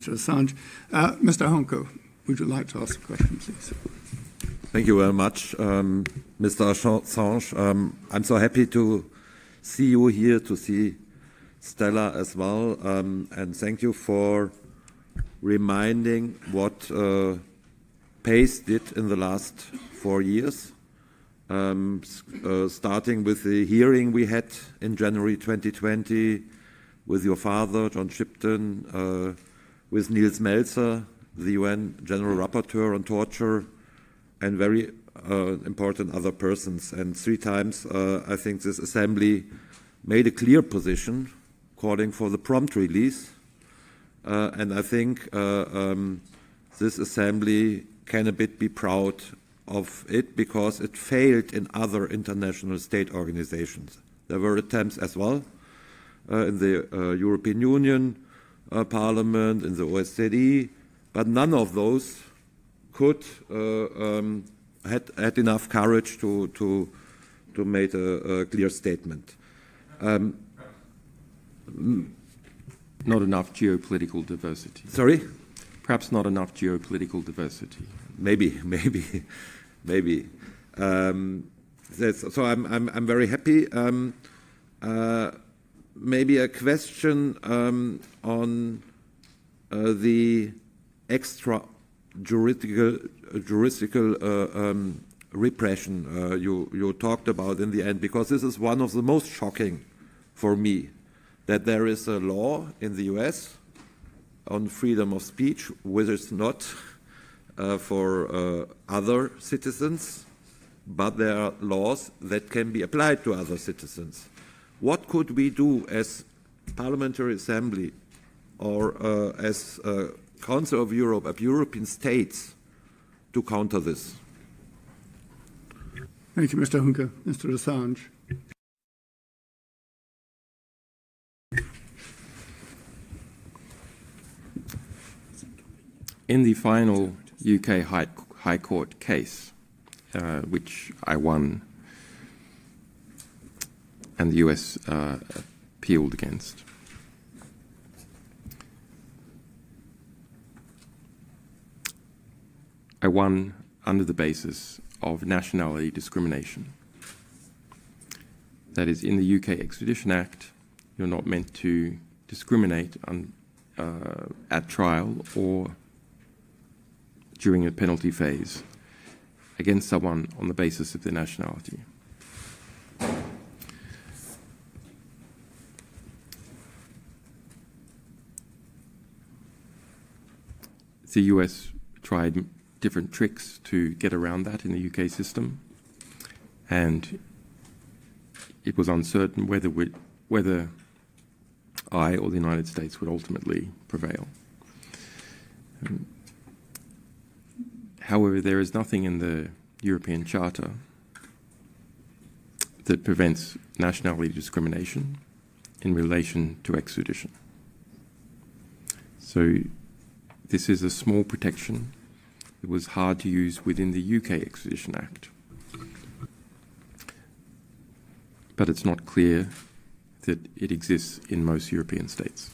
Mr. Assange. Mr. Hunko, would you like to ask a question, please? Thank you very much, Mr. Assange. I'm so happy to see you here, to see Stella as well, and thank you for reminding what PACE did in the last 4 years, starting with the hearing we had in January 2020 with your father, John Shipton, with Niels Melzer, the UN General Rapporteur on torture, and very important other persons. And 3 times I think this assembly made a clear position calling for the prompt release. And I think this assembly can a bit be proud of it because it failed in other international state organizations. There were attempts as well in the European Union Parliament, in the OSCE, but none of those could had enough courage to make a clear statement. Not enough geopolitical diversity. Sorry? Perhaps not enough geopolitical diversity. Maybe. So I'm very happy. Maybe a question on the extra juridical repression you talked about in the end, because this is one of the most shocking for me, that there is a law in the US on freedom of speech, which is not for other citizens, but there are laws that can be applied to other citizens. What could we do as Parliamentary Assembly or as Council of Europe, of European states, to counter this? Thank you, Mr. Hunko. Mr. Assange. In the final UK High Court case, which I won and the US appealed against, I won under the basis of nationality discrimination. That is, in the UK Extradition Act, you're not meant to discriminate at trial or during a penalty phase against someone on the basis of their nationality. The US tried different tricks to get around that in the UK system, and it was uncertain whether I or the United States would ultimately prevail. However, there is nothing in the European Charter that prevents nationality discrimination in relation to extradition. So this is a small protection. It was hard to use within the UK Extradition Act. But it's not clear that it exists in most European states.